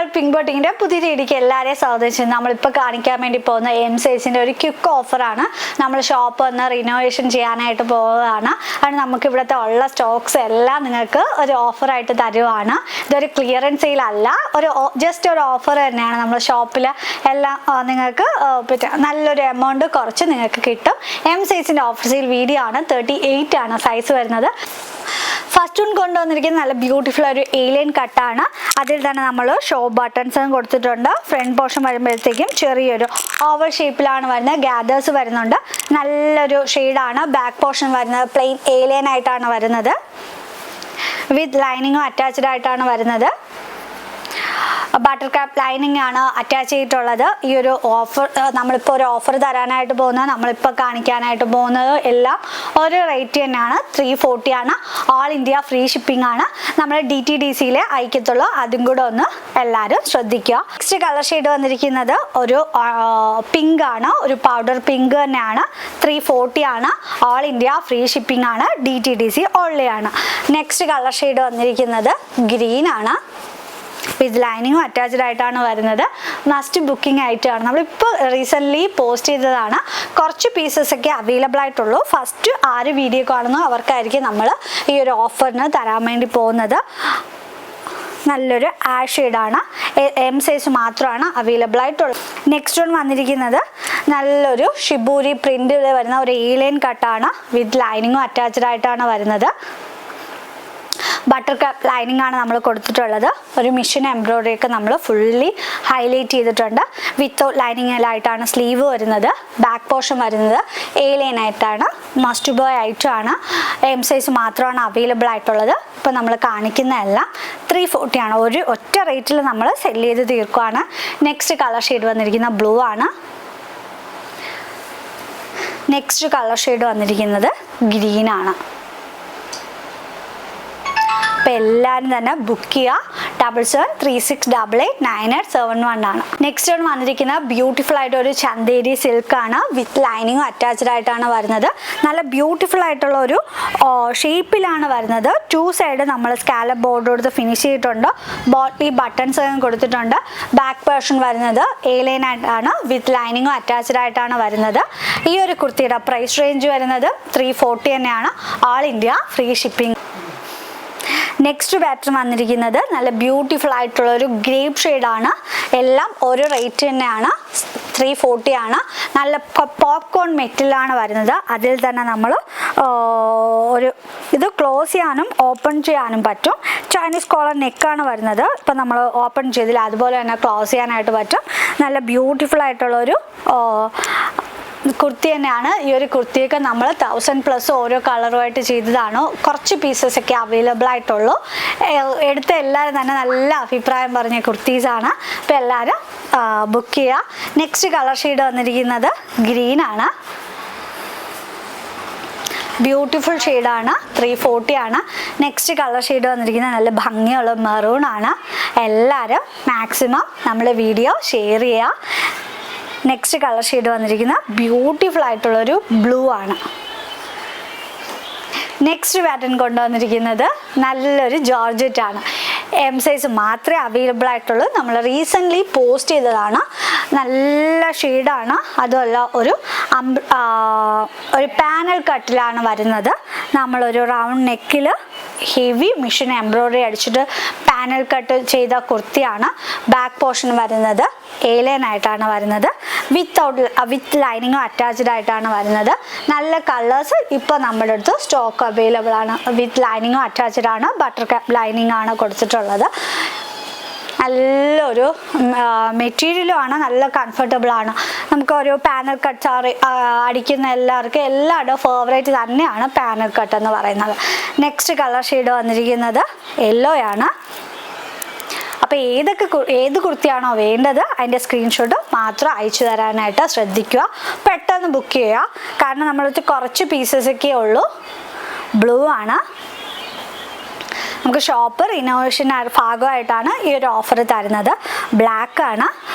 നമ്മൾ പിങ്ക് ബോട്ടിങ്ങിന്റെ പുതിയ രീതിക്ക് എല്ലാവരെയും സ്വാഗതിച്ചു. നമ്മളിപ്പോൾ കാണിക്കാൻ വേണ്ടി പോകുന്ന എം സൈസിന്റെ ഒരു ക്വിക്ക് ഓഫറാണ്. നമ്മൾ ഷോപ്പ് ഒന്ന് റിനോവേഷൻ ചെയ്യാനായിട്ട് പോവുകയാണ്. അത് നമുക്ക് ഇവിടുത്തെ ഉള്ള സ്റ്റോക്സ് എല്ലാം നിങ്ങൾക്ക് ഒരു ഓഫറായിട്ട് തരുവാണ്. ഇതൊരു ക്ലിയറൻസ് സെയിൽ അല്ല, ജസ്റ്റ് ഒരു ഓഫർ തന്നെയാണ്. നമ്മൾ ഷോപ്പിൽ എല്ലാം നിങ്ങൾക്ക് നല്ലൊരു എമൗണ്ട് കുറച്ച് നിങ്ങൾക്ക് കിട്ടും. എം സൈസിന്റെ ഓഫർ സെയിൽ വീഡിയോ ആണ്. 38 ആണ് സൈസ് വരുന്നത്. ഫസ്റ്റ് വൺ കൊണ്ടുവന്നിരിക്കുന്നത് നല്ല ബ്യൂട്ടിഫുൾ ഒരു ഏലിയൻ കട്ടാണ്. അതിൽ തന്നെ നമ്മൾ ഷോ ബട്ടൺസും കൊടുത്തിട്ടുണ്ട്. ഫ്രണ്ട് പോർഷൻ വരുമ്പോഴത്തേക്കും ചെറിയൊരു ഓവർ ഷേപ്പിലാണ് വരുന്നത്. ഗ്യാദേഴ്സ് വരുന്നുണ്ട്. നല്ലൊരു ഷെയ്ഡാണ്. ബാക്ക് പോർഷൻ വരുന്നത് പ്ലെയിൻ ഏലിയൻ ആയിട്ടാണ് വരുന്നത്. വിത്ത് ലൈനിങ്ങും അറ്റാച്ച്ഡ് ആയിട്ടാണ് വരുന്നത്. ബട്ടർ ക്രാപ്പ് ലൈനിങ് ആണ് അറ്റാച്ച് ചെയ്തിട്ടുള്ളത്. ഈ ഒരു ഓഫർ നമ്മളിപ്പോൾ ഒരു ഓഫർ തരാനായിട്ട് പോകുന്നത്, നമ്മളിപ്പോൾ കാണിക്കാനായിട്ട് പോകുന്നത് എല്ലാം ഒരു റേറ്റ് തന്നെയാണ്. 340 ആണ്. ഓൾ ഇന്ത്യ ഫ്രീ ഷിപ്പിംഗ് ആണ്. നമ്മൾ DTDCയിലെ അയക്കത്തുള്ളൂ. അതും കൂടെ ഒന്ന് എല്ലാവരും ശ്രദ്ധിക്കുക. നെക്സ്റ്റ് കളർ ഷെയ്ഡ് വന്നിരിക്കുന്നത് ഒരു പിങ്ക് ആണ്. ഒരു പൗഡർ പിങ്ക് തന്നെയാണ്. 340 ആണ്. ഓൾ ഇന്ത്യ ഫ്രീ ഷിപ്പിംഗ് ആണ്. DTDC ഓൺലി ആണ്. നെക്സ്റ്റ് കളർ ഷെയ്ഡ് വന്നിരിക്കുന്നത് ഗ്രീൻ ആണ്. വിത്ത് ലൈനിങ്ങും അറ്റാച്ച്ഡ് ആയിട്ടാണ് വരുന്നത്. മസ്റ്റ് ബുക്കിംഗ് ആയിട്ടാണ്. നമ്മളിപ്പോൾ റീസെൻ്റ്ലി പോസ്റ്റ് ചെയ്തതാണ്. കുറച്ച് പീസസ് ഒക്കെ അവൈലബിൾ ആയിട്ടുള്ളൂ. ഫസ്റ്റ് ആര് വീഡിയോ കാണുന്നു അവർക്കായിരിക്കും നമ്മൾ ഈ ഒരു ഓഫറിന് തരാൻ വേണ്ടി പോകുന്നത്. നല്ലൊരു ആഷ് ഷെയ്ഡാണ്. എം സൈസ് മാത്രമാണ് അവൈലബിൾ ആയിട്ടുള്ളത്. നെക്സ്റ്റ് വൺ വന്നിരിക്കുന്നത് നല്ലൊരു ഷിബൂരി പ്രിന്റിൽ വരുന്ന ഒരു ഏലിയൻ കട്ടാണ്. വിത്ത് ലൈനിങ്ങും അറ്റാച്ച്ഡ് ആയിട്ടാണ് വരുന്നത്. ബട്ടർ ക്രാപ്പ് ലൈനിങ് ആണ് നമ്മൾ കൊടുത്തിട്ടുള്ളത്. ഒരു മിഷൻ എംബ്രോയിഡറി ഒക്കെ നമ്മൾ ഫുള്ളി ഹൈലൈറ്റ് ചെയ്തിട്ടുണ്ട്. വിത്തൗട്ട് ലൈനിങ്ങിലായിട്ടാണ് സ്ലീവ് വരുന്നത്. ബാക്ക് പോർഷൻ വരുന്നത് ഏലിയൻ ആയിട്ടാണ്. മസ്റ്റ് ബോയ് ആയിട്ടാണ്. എം സൈസ് മാത്രമാണ് അവൈലബിൾ ആയിട്ടുള്ളത്. ഇപ്പോൾ നമ്മൾ കാണിക്കുന്നതെല്ലാം 340 ആണ്. ഒരു ഒറ്റ റേറ്റിൽ നമ്മൾ സെല് ചെയ്ത് തീർക്കുകയാണ്. നെക്സ്റ്റ് കളർ ഷെയ്ഡ് വന്നിരിക്കുന്ന ബ്ലൂ ആണ്. നെക്സ്റ്റ് കളർ ഷെയ്ഡ് വന്നിരിക്കുന്നത് ഗ്രീൻ ആണ്. അപ്പോൾ എല്ലാവരും തന്നെ ബുക്ക് ചെയ്യുക. 7736889871 ആണ്. നെക്സ്റ്റ് വൺ വന്നിരിക്കുന്ന ബ്യൂട്ടിഫുൾ ആയിട്ട് ഒരു ചന്തേരി സിൽക്ക് ആണ്. വിത്ത് ലൈനിങ്ങും അറ്റാച്ച്ഡ് ആയിട്ടാണ് വരുന്നത്. നല്ല ബ്യൂട്ടിഫുൾ ആയിട്ടുള്ള ഒരു ഷേപ്പിലാണ് വരുന്നത്. 2 സൈഡ് നമ്മൾ സ്കാലപ്പ് ബോർഡർ കൊടുത്ത് ഫിനിഷ് ചെയ്തിട്ടുണ്ട്. ഈ ബട്ടൺസ് കൊടുത്തിട്ടുണ്ട്. ബാക്ക് പോർഷൻ വരുന്നത് ഏലിയൻ ആയിട്ടാണ്. വിത്ത് ലൈനിങ്ങും അറ്റാച്ച്ഡ് ആയിട്ടാണ് വരുന്നത്. ഈ ഒരു കുർത്തിയുടെ പ്രൈസ് റേഞ്ച് വരുന്നത് 340 തന്നെയാണ്. All India free shipping. Next pattern വന്നിരിക്കുന്നത് നല്ല ബ്യൂട്ടിഫുൾ ആയിട്ടുള്ള ഒരു ഗ്രേപ്പ് ഷെയ്ഡാണ്. എല്ലാം ഒരു റേറ്റ് തന്നെയാണ്. 340 ആണ്. നല്ല പോപ്കോൺ മെറ്റലാണ് വരുന്നത്. അതിൽ തന്നെ നമ്മൾ ഇത് ക്ലോസ് ചെയ്യാനും ഓപ്പൺ ചെയ്യാനും പറ്റും. ചൈനീസ് കോളർ നെക്കാണ് വരുന്നത്. ഇപ്പം നമ്മൾ ഓപ്പൺ ചെയ്തില്ല, അതുപോലെ തന്നെ ക്ലോസ് ചെയ്യാനായിട്ട് പറ്റും. നല്ല ബ്യൂട്ടിഫുൾ ആയിട്ടുള്ളൊരു കുർത്തി തന്നെയാണ്. ഈ ഒരു കുർത്തിയൊക്കെ നമ്മൾ 1000+ ഓരോ കളറുമായിട്ട് ചെയ്തതാണ്. കുറച്ച് പീസസ് ഒക്കെ അവൈലബിൾ ആയിട്ടുള്ളൂ. എടുത്ത എല്ലാവരും തന്നെ നല്ല അഭിപ്രായം പറഞ്ഞ കുർത്തീസാണ്. അപ്പോൾ എല്ലാവരും ബുക്ക് ചെയ്യുക. നെക്സ്റ്റ് കളർ ഷെയ്ഡ് വന്നിരിക്കുന്നത് ഗ്രീൻ ആണ്. ബ്യൂട്ടിഫുൾ ഷെയ്ഡാണ്. 340 ആണ്. നെക്സ്റ്റ് കളർ ഷെയ്ഡ് വന്നിരിക്കുന്നത് നല്ല ഭംഗിയുള്ള മെറൂൺ ആണ്. എല്ലാവരും മാക്സിമം നമ്മൾ വീഡിയോ ഷെയർ ചെയ്യുക. നെക്സ്റ്റ് കളർ ഷെയ്ഡ് വന്നിരിക്കുന്ന ബ്യൂട്ടിഫുൾ ആയിട്ടുള്ളൊരു ബ്ലൂ ആണ്. നെക്സ്റ്റ് പാറ്റേൺ കൊണ്ടുവന്നിരിക്കുന്നത് നല്ലൊരു ജോർജറ്റ് ആണ്. എം സൈസ് മാത്രമേ അവൈലബിൾ ആയിട്ടുള്ളൂ. നമ്മൾ റീസെൻ്റ്ലി പോസ്റ്റ് ചെയ്തതാണ്. നല്ല ഷെയ്ഡാണ്. അതുമല്ല ഒരു പാനൽ കട്ടിലാണ് വരുന്നത്. നമ്മളൊരു റൗണ്ട് നെക്കിൽ ഹെവി മിഷൻ എംബ്രോയിഡറി അടിച്ചിട്ട് പാനൽ കട്ട് ചെയ്ത കുർത്തിയാണ്. ബാക്ക് പോർഷൻ വരുന്നത് ഏലിയൻ ആയിട്ടാണ് വരുന്നത്. വിത്ത് ലൈനിങ്ങും അറ്റാച്ച്ഡ് ആയിട്ടാണ് വരുന്നത്. നല്ല കളേഴ്സ് ഇപ്പോൾ നമ്മുടെ അടുത്ത് സ്റ്റോക്ക് അവൈലബിൾ ആണ്. വിത്ത് ലൈനിങ്ങും അറ്റാച്ച്ഡ് ആണ്. ബട്ടർ ക്രാപ്പ് ലൈനിങ് ആണ് കൊടുത്തിട്ടുള്ളത്. നല്ലൊരു മെറ്റീരിയലും ആണ്. നല്ല കംഫർട്ടബിൾ ആണ്. നമുക്ക് ഒരു പാനൽ കട്ട് അടിക്കുന്ന എല്ലാവരുടെയും ഫേവറേറ്റ് തന്നെയാണ് പാനൽ കട്ട് എന്ന് പറയുന്നത്. നെക്സ്റ്റ് കളർ ഷെയ്ഡ് വന്നിരിക്കുന്നത് യെല്ലോ ആണ്. അപ്പോൾ ഏത് കുർത്തിയാണോ വേണ്ടത് അതിൻ്റെ സ്ക്രീൻഷോട്ട് മാത്രം അയച്ചു തരാനായിട്ട് ശ്രദ്ധിക്കുക. പെട്ടെന്ന് ബുക്ക് ചെയ്യുക. കാരണം നമ്മളടുത്ത് കുറച്ച് പീസസൊക്കെ ഉള്ളൂ. ബ്ലൂ ആണ്. നമുക്ക് ഷോപ്പ് റിനോവേഷൻ ഭാഗമായിട്ടാണ് ഈ ഒരു ഓഫർ തരുന്നത്. ബ്ലാക്ക് ആണ്.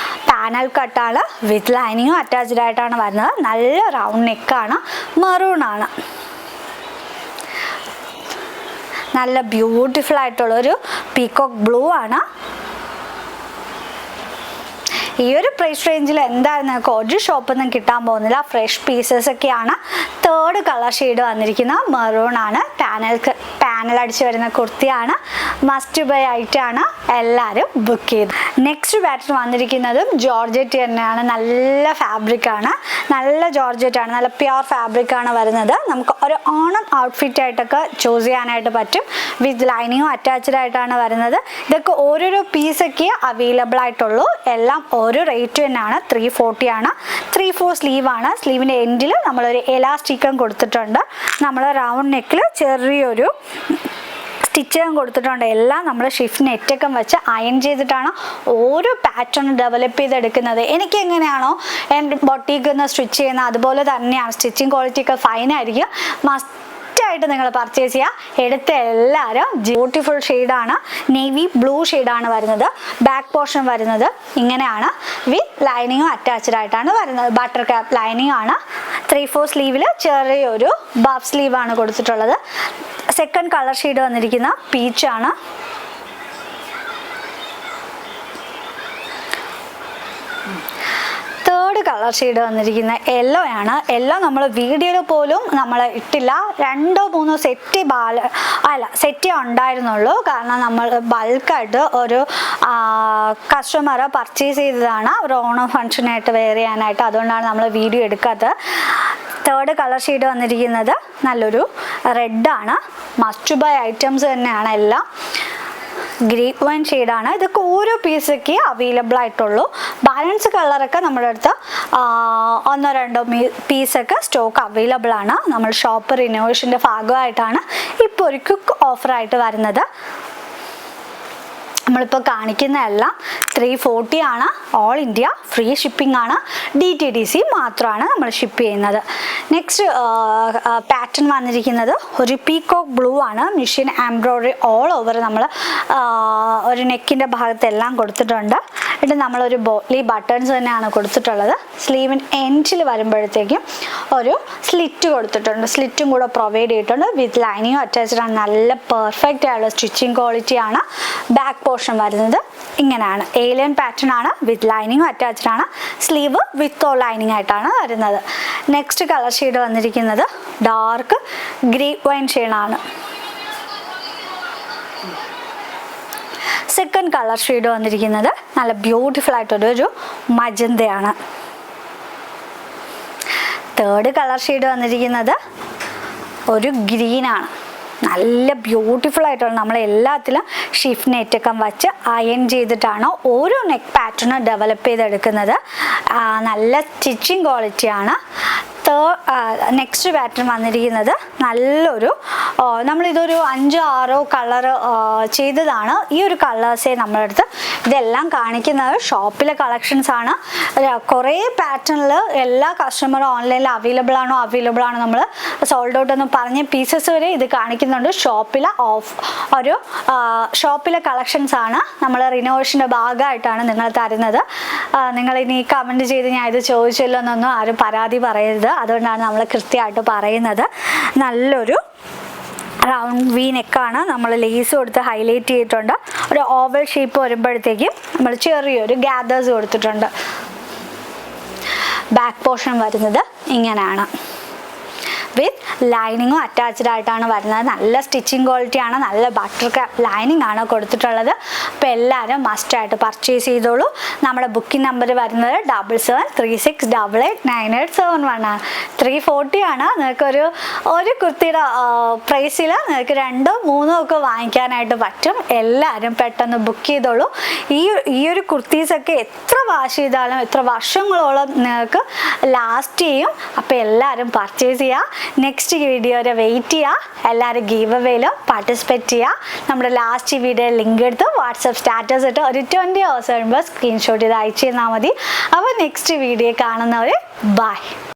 പാനൽ കട്ടാണ്. വിത്ത് ലൈനിങ്ങും അറ്റാച്ച്ഡ് ആയിട്ടാണ് വരുന്നത്. നല്ല റൗണ്ട് നെക്കാണ്. മെറൂൺ ആണ്. നല്ല ബ്യൂട്ടിഫുൾ ആയിട്ടുള്ളൊരു പീകോക്ക് ബ്ലൂ ആണ്. ഈ ഒരു പ്രൈസ് റേഞ്ചിൽ എന്തായാലും നിങ്ങൾക്ക് ഒരു ഷോപ്പിൽ നിന്നും കിട്ടാൻ പോകുന്നില്ല. ഫ്രഷ് പീസസ് ഒക്കെയാണ്. തേർഡ് കളർ ഷെയ്ഡ് വന്നിരിക്കുന്ന മെറൂൺ ആണ്. പാനൽ അടിച്ച് വരുന്ന കുർത്തിയാണ്. മസ്റ്റ് ബൈ ആയിട്ടാണ്, എല്ലാവരും ബുക്ക് ചെയ്ത്. നെക്സ്റ്റ് പാറ്റേൺ വന്നിരിക്കുന്നതും ജോർജറ്റ് തന്നെയാണ്. നല്ല ഫാബ്രിക് ആണ്, നല്ല ജോർജറ്റ് ആണ്, നല്ല പ്യുവർ ഫാബ്രിക് ആണ് വരുന്നത്. നമുക്ക് ഒരു ഓണം ഔട്ട്ഫിറ്റ് ആയിട്ടൊക്കെ ചൂസ് ചെയ്യാനായിട്ട് പറ്റും. വിത്ത് ലൈനിങ്ങും അറ്റാച്ച്ഡ് ആയിട്ടാണ് വരുന്നത്. ഇതൊക്കെ ഓരോരോ പീസൊക്കെ അവൈലബിൾ ആയിട്ടുള്ളൂ. എല്ലാം ഓരോ റേറ്റ് തന്നെയാണ്. 340 ആണ്. 3/4 സ്ലീവ് ആണ്. സ്ലീവിൻ്റെ എൻഡിൽ നമ്മളൊരു എലാസ്റ്റിക്കും കൊടുത്തിട്ടുണ്ട്. നമ്മൾ റൗണ്ട് നെക്കിൽ ചെറിയൊരു സ്റ്റിച്ചും കൊടുത്തിട്ടുണ്ട്. എല്ലാം നമ്മൾ ഷിഫ്റ്റ് നെറ്റൊക്കെ വെച്ച് അയൺ ചെയ്തിട്ടാണ് ഓരോ പാറ്റേൺ ഡെവലപ്പ് ചെയ്തെടുക്കുന്നത്. എനിക്ക് എങ്ങനെയാണോ എൻ്റെ ബൊട്ടീക്കിൽ നിന്ന് സ്റ്റിച്ച് ചെയ്യുന്നത് അതുപോലെ തന്നെയാണ്. സ്റ്റിച്ചിങ് ക്വാളിറ്റി ഒക്കെ ഫൈൻ ആയിരിക്കും. മസ്റ്റായിട്ട് നിങ്ങൾ പർച്ചേസ് ചെയ്യുക. എടുത്ത എല്ലാവരും ബ്യൂട്ടിഫുൾ ഷെയ്ഡാണ്. നേവി ബ്ലൂ ഷെയ്ഡാണ് വരുന്നത്. ബാക്ക് പോർഷൻ വരുന്നത് ഇങ്ങനെയാണ്. വിത്ത് ലൈനിങ്ങും അറ്റാച്ച്ഡ് ആയിട്ടാണ് വരുന്നത്. ബട്ടർ ക്യാപ്പ് ലൈനിങ് ആണ്. 3/4 സ്ലീവിൽ ചെറിയൊരു ബഫ് സ്ലീവാണ് കൊടുത്തിട്ടുള്ളത്. സെക്കൻഡ് കളർ ഷെയ്ഡ് വന്നിരിക്കുന്ന പീച്ചാണ്. തേർഡ് കളർ ഷെയ്ഡ് വന്നിരിക്കുന്ന യെല്ലോ ആണ്. യെല്ലോ നമ്മൾ വീഡിയോയിൽ പോലും നമ്മൾ ഇട്ടില്ല. 2-3 സെറ്റ് ഉണ്ടായിരുന്നുള്ളൂ. കാരണം നമ്മൾ ബൾക്കായിട്ട് ഒരു കസ്റ്റമർ പർച്ചേസ് ചെയ്തതാണ് ഒരു ഓണം ഫംഗ്ഷനായിട്ട് വെയർ ചെയ്യാനായിട്ട്. അതുകൊണ്ടാണ് നമ്മൾ വീഡിയോ എടുക്കാത്തത്. തേർഡ് കളർ ഷെയ്ഡ് വന്നിരിക്കുന്നത് നല്ലൊരു റെഡാണ്. മസ്റ്റ് ബൈ ഐറ്റംസ് തന്നെയാണ് എല്ലാം. ഗ്രേപ്പ് വൈൻ ഷെയ്ഡാണ്. ഇതൊക്കെ ഓരോ പീസൊക്കെ അവൈലബിൾ ആയിട്ടുള്ളൂ. ബാലൻസ് കളറൊക്കെ നമ്മുടെ അടുത്ത് 1-2 പീസൊക്കെ സ്റ്റോക്ക് അവൈലബിൾ ആണ്. നമ്മൾ ഷോപ്പ് റിനോവേഷൻ്റെ ഭാഗമായിട്ടാണ് ഇപ്പോൾ ഒരു ക്വിക്ക് ഓഫറായിട്ട് വരുന്നത്. നമ്മളിപ്പോൾ കാണിക്കുന്ന എല്ലാം 340 ആണ്. ഓൾ ഇന്ത്യ ഫ്രീ ഷിപ്പിംഗ് ആണ്. DTDC മാത്രമാണ് നമ്മൾ ഷിപ്പ് ചെയ്യുന്നത്. നെക്സ്റ്റ് പാറ്റേൺ വന്നിരിക്കുന്നത് ഒരു പീകോക്ക് ബ്ലൂ ആണ്. മെഷീൻ എംബ്രോയ്ഡറി ഓൾ ഓവർ നമ്മൾ ഒരു നെക്കിൻ്റെ ഭാഗത്തെല്ലാം കൊടുത്തിട്ടുണ്ട്. എന്നിട്ട് നമ്മളൊരു ബോട്ട്ലി ബട്ടൺസ് തന്നെയാണ് കൊടുത്തിട്ടുള്ളത്. സ്ലീവിൻ എൻഡിൽ വരുമ്പോഴത്തേക്കും ഒരു സ്ലിറ്റ് കൊടുത്തിട്ടുണ്ട്. സ്ലിറ്റും കൂടെ പ്രൊവൈഡ് ചെയ്തിട്ടുണ്ട്. വിത്ത് ലൈനിങ്ങും അറ്റാച്ച്ഡ് ആണ്. നല്ല പെർഫെക്റ്റ് ആയിട്ടുള്ള സ്റ്റിച്ചിങ് ക്വാളിറ്റിയാണ്. ബാക്ക് പോർഷൻ വരുന്നത് ഇങ്ങനെയാണ്. ഏലിയൻ പാറ്റേൺ ആണ്. വിത്ത് ലൈനിങ്ങും അറ്റാച്ച്ഡ് ആണ്. സ്ലീവ് വിത്ത് ഓൾ ലൈനിങ് ആയിട്ടാണ് വരുന്നത്. നെക്സ്റ്റ് കളർ ഷെയ്ഡ് വന്നിരിക്കുന്നത് ഡാർക്ക് ഗ്രേപ്പ് വൈൻ ഷെയ്ഡാണ്. സെക്കൻഡ് കളർ ഷെയ്ഡ് വന്നിരിക്കുന്നത് നല്ല ബ്യൂട്ടിഫുൾ ആയിട്ടൊരു മജന്തയാണ്. തേർഡ് കളർ ഷെയ്ഡ് വന്നിരിക്കുന്നത് ഒരു ഗ്രീനാണ്. നല്ല ബ്യൂട്ടിഫുൾ ആയിട്ടുള്ള നമ്മൾ എല്ലാത്തിലും ഷിഫ്റ്റ് നെറ്റൊക്കെ വച്ച് അയൺ ചെയ്തിട്ടാണ് ഓരോ നെക്ക് പാറ്റേൺ ഡെവലപ്പ് ചെയ്തെടുക്കുന്നത്. നല്ല സ്റ്റിച്ചിങ് ക്വാളിറ്റിയാണ്. നെക്സ്റ്റ് പാറ്റേൺ വന്നിരിക്കുന്നത് നല്ലൊരു നമ്മളിതൊരു 5-6 കളർ ചെയ്തതാണ്. ഈ ഒരു കളേഴ്സേ നമ്മളെടുത്ത് ഇതെല്ലാം കാണിക്കുന്നത് ഷോപ്പിലെ കളക്ഷൻസ് ആണ്. കുറേ പാറ്റേണിൽ എല്ലാ കസ്റ്റമറും ഓൺലൈനിൽ അവൈലബിൾ ആണോ നമ്മൾ സോൾഡ് ഔട്ട് എന്ന് പറഞ്ഞ പീസസ് വരെ ഇത് കാണിക്കുന്നുണ്ട്. ഷോപ്പിലെ കളക്ഷൻസ് ആണ്. നമ്മൾ റിനോവേഷൻ്റെ ഭാഗമായിട്ടാണ് നിങ്ങൾ തരുന്നത്. നിങ്ങൾ ഇനി കമൻറ്റ് ചെയ്ത് ഞാൻ ഇത് ചോദിച്ചല്ലോ എന്നൊന്നും ആരും പരാതി പറയരുത്. അതുകൊണ്ടാണ് നമ്മൾ കൃത്യമായിട്ട് പറയുന്നത്. നല്ലൊരു റൗണ്ട് വി നെക്കാണ്. നമ്മൾ ലേസ് കൊടുത്ത് ഹൈലൈറ്റ് ചെയ്തിട്ടുണ്ട്. ഒരു ഓവൽ ഷേപ്പ് വരുമ്പോഴത്തേക്കും നമ്മൾ ചെറിയൊരു ഗ്യാദേഴ്സ് കൊടുത്തിട്ടുണ്ട്. ബാക്ക് പോർഷൻ വരുന്നത് ഇങ്ങനെയാണ്. വിത്ത് ലൈനിങ്ങും അറ്റാച്ച്ഡ് ആയിട്ടാണ് വരുന്നത്. നല്ല സ്റ്റിച്ചിങ് ക്വാളിറ്റിയാണ്. നല്ല ബട്ടർ ക്യാപ്പ് ലൈനിങ് ആണ് കൊടുത്തിട്ടുള്ളത്. അപ്പോൾ എല്ലാവരും മസ്റ്റായിട്ട് പർച്ചേസ് ചെയ്തോളൂ. നമ്മുടെ ബുക്കിംഗ് നമ്പർ വരുന്നത് 7736889871 ആണ്. 340 ആണ്. നിങ്ങൾക്കൊരു കുർത്തിയുടെ പ്രൈസിൽ നിങ്ങൾക്ക് 2-3 ഒക്കെ വാങ്ങിക്കാനായിട്ട് പറ്റും. എല്ലാവരും പെട്ടെന്ന് ബുക്ക് ചെയ്തോളൂ. ഈ ഒരു കുർത്തീസൊക്കെ എത്ര വാഷ് ചെയ്താലും എത്ര വർഷങ്ങളോളം നിങ്ങൾക്ക് ലാസ്റ്റ് ചെയ്യും. അപ്പോൾ എല്ലാവരും പർച്ചേസ് ചെയ്യുക. നെക്സ്റ്റ് വീഡിയോ വരെ വെയിറ്റ് ചെയ്യുക. എല്ലാവരും ഗീവ് അവേയിലും പാർട്ടിസിപ്പേറ്റ് ചെയ്യുക. നമ്മുടെ ലാസ്റ്റ് വീഡിയോ ലിങ്ക് എടുത്ത് വാട്സപ്പ് സ്റ്റാറ്റസ് ഇട്ട് ഒരു 20 hours കഴിയുമ്പോൾ സ്ക്രീൻഷോട്ട് ചെയ്ത് അയച്ചു തന്നാൽ മതി. അപ്പോൾ നെക്സ്റ്റ് വീഡിയോ കാണുന്നവർ ബൈ.